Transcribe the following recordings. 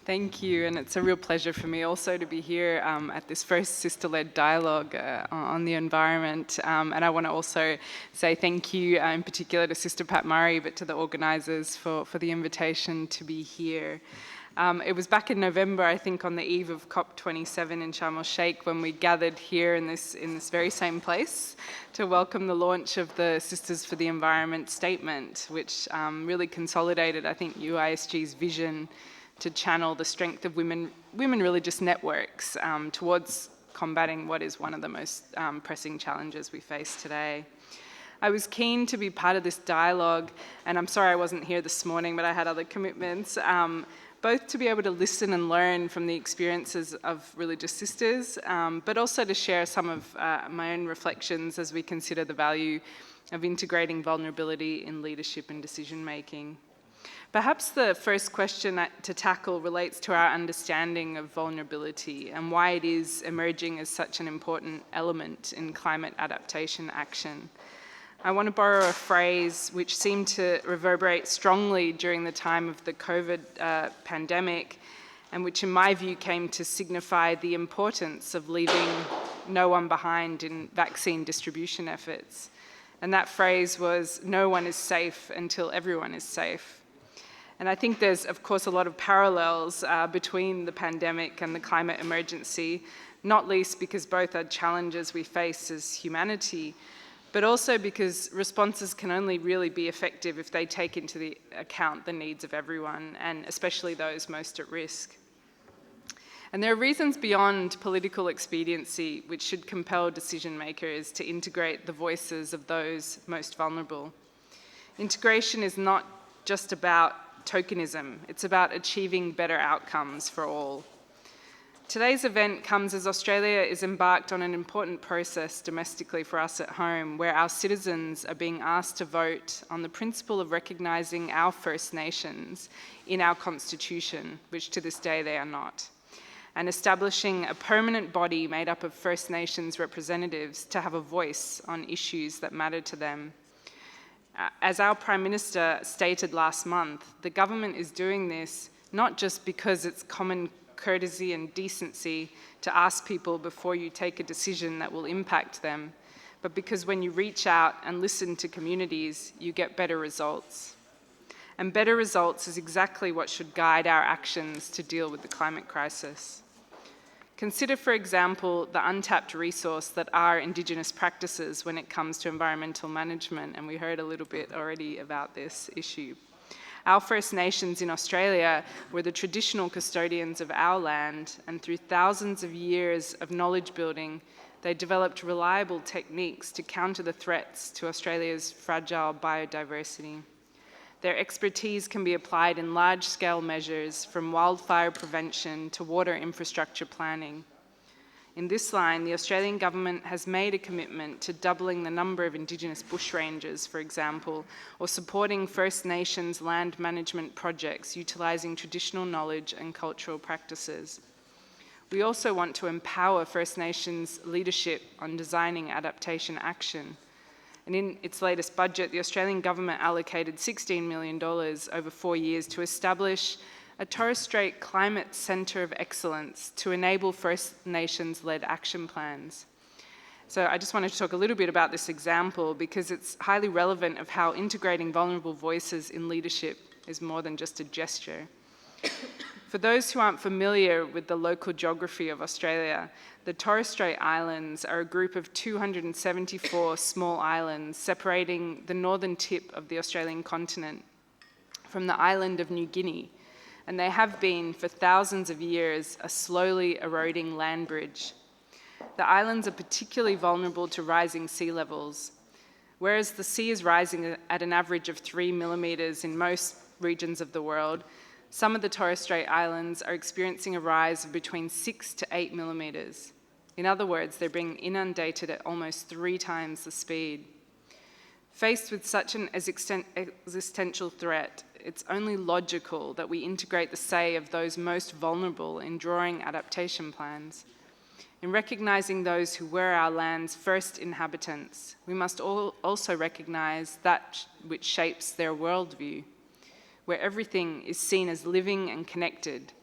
Thank you, and it's a real pleasure for me also to be here at this first sister-led dialogue on the environment. And I want to also say thank you in particular to Sister Pat Murray, but to the organisers for the invitation to be here. It was back in November, I think, on the eve of COP27 in Sharm el-Sheikh when we gathered here in this very same place to welcome the launch of the Sisters for the Environment statement, which really consolidated, I think, UISG's vision to channel the strength of women religious networks towards combating what is one of the most pressing challenges we face today. I was keen to be part of this dialogue, and I'm sorry I wasn't here this morning, but I had other commitments, both to be able to listen and learn from the experiences of religious sisters, but also to share some of my own reflections as we consider the value of integrating vulnerability in leadership and decision making. Perhaps the first question to tackle relates to our understanding of vulnerability and why it is emerging as such an important element in climate adaptation action. I want to borrow a phrase which seemed to reverberate strongly during the time of the COVID pandemic, and which in my view came to signify the importance of leaving no one behind in vaccine distribution efforts. And that phrase was, "No one is safe until everyone is safe." And I think there's, of course, a lot of parallels between the pandemic and the climate emergency, not least because both are challenges we face as humanity, but also because responses can only really be effective if they take into account the needs of everyone, and especially those most at risk. And there are reasons beyond political expediency which should compel decision makers to integrate the voices of those most vulnerable. Integration is not just about tokenism, it's about achieving better outcomes for all. Today's event comes as Australia is embarked on an important process domestically for us at home, where our citizens are being asked to vote on the principle of recognising our First Nations in our Constitution, which to this day they are not, and establishing a permanent body made up of First Nations representatives to have a voice on issues that matter to them. As our Prime Minister stated last month, the government is doing this not just because it's common courtesy and decency to ask people before you take a decision that will impact them, but because when you reach out and listen to communities, you get better results. And better results is exactly what should guide our actions to deal with the climate crisis. Consider, for example, the untapped resource that are Indigenous practices when it comes to environmental management, and we heard a little bit already about this issue. Our First Nations in Australia were the traditional custodians of our land, and through thousands of years of knowledge building, they developed reliable techniques to counter the threats to Australia's fragile biodiversity. Their expertise can be applied in large-scale measures, from wildfire prevention to water infrastructure planning. In this line, the Australian government has made a commitment to doubling the number of Indigenous bushrangers, for example, or supporting First Nations land management projects utilising traditional knowledge and cultural practices. We also want to empower First Nations leadership on designing adaptation action. And in its latest budget, the Australian government allocated $16 million over 4 years to establish a Torres Strait Climate Centre of Excellence to enable First Nations-led action plans. So I just wanted to talk a little bit about this example because it's highly relevant of how integrating vulnerable voices in leadership is more than just a gesture. For those who aren't familiar with the local geography of Australia, the Torres Strait Islands are a group of 274 small islands separating the northern tip of the Australian continent from the island of New Guinea, and they have been for thousands of years a slowly eroding land bridge. The islands are particularly vulnerable to rising sea levels. Whereas the sea is rising at an average of 3 millimetres in most regions of the world, some of the Torres Strait Islands are experiencing a rise of between 6 to 8 millimetres. In other words, they're being inundated at almost 3 times the speed. Faced with such an existential threat, it's only logical that we integrate the say of those most vulnerable in drawing adaptation plans. In recognising those who were our land's first inhabitants, we must also recognise that which shapes their worldview, where everything is seen as living and connected,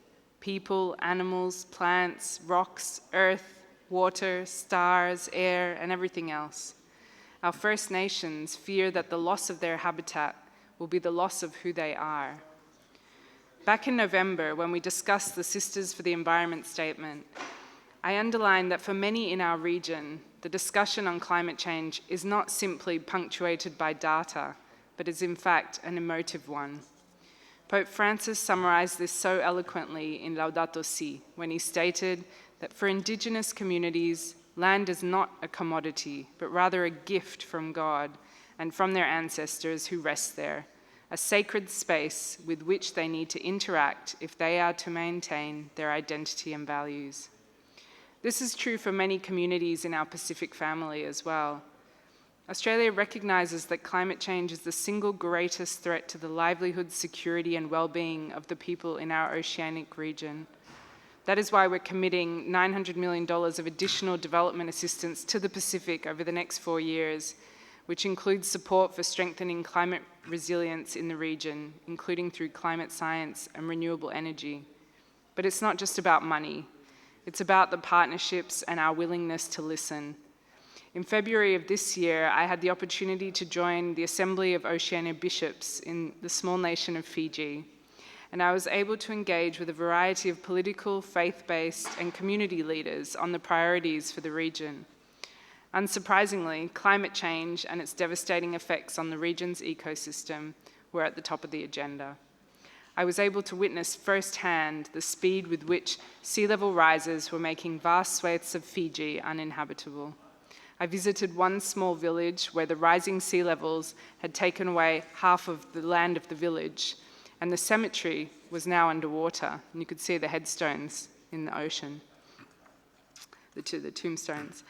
people, animals, plants, rocks, earth, water, stars, air, and everything else. Our First Nations fear that the loss of their habitat will be the loss of who they are. Back in November, when we discussed the Sisters for the Environment statement, I underlined that for many in our region, the discussion on climate change is not simply punctuated by data, but is in fact an emotive one. Pope Francis summarized this so eloquently in Laudato Si, when he stated that for Indigenous communities, land is not a commodity, but rather a gift from God and from their ancestors who rest there, a sacred space with which they need to interact if they are to maintain their identity and values. This is true for many communities in our Pacific family as well. Australia recognises that climate change is the single greatest threat to the livelihood, security and well-being of the people in our oceanic region. That is why we're committing $900 million of additional development assistance to the Pacific over the next 4 years, which includes support for strengthening climate resilience in the region, including through climate science and renewable energy. But it's not just about money. It's about the partnerships and our willingness to listen. In February of this year, I had the opportunity to join the Assembly of Oceania Bishops in the small nation of Fiji, and I was able to engage with a variety of political, faith-based, and community leaders on the priorities for the region. Unsurprisingly, climate change and its devastating effects on the region's ecosystem were at the top of the agenda. I was able to witness firsthand the speed with which sea level rises were making vast swathes of Fiji uninhabitable. I visited one small village where the rising sea levels had taken away half of the land of the village, and the cemetery was now underwater, and you could see the headstones in the ocean, the tombstones.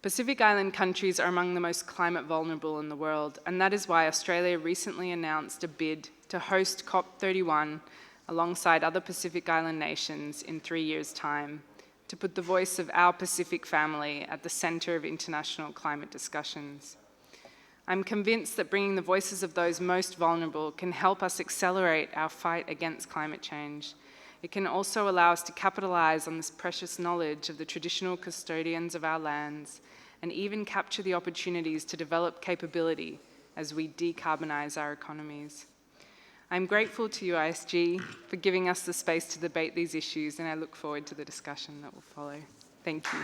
Pacific Island countries are among the most climate vulnerable in the world, and that is why Australia recently announced a bid to host COP31 alongside other Pacific Island nations in 3 years' time, to put the voice of our Pacific family at the centre of international climate discussions. I'm convinced that bringing the voices of those most vulnerable can help us accelerate our fight against climate change. It can also allow us to capitalise on this precious knowledge of the traditional custodians of our lands, and even capture the opportunities to develop capability as we decarbonise our economies. I'm grateful to UISG for giving us the space to debate these issues, and I look forward to the discussion that will follow. Thank you.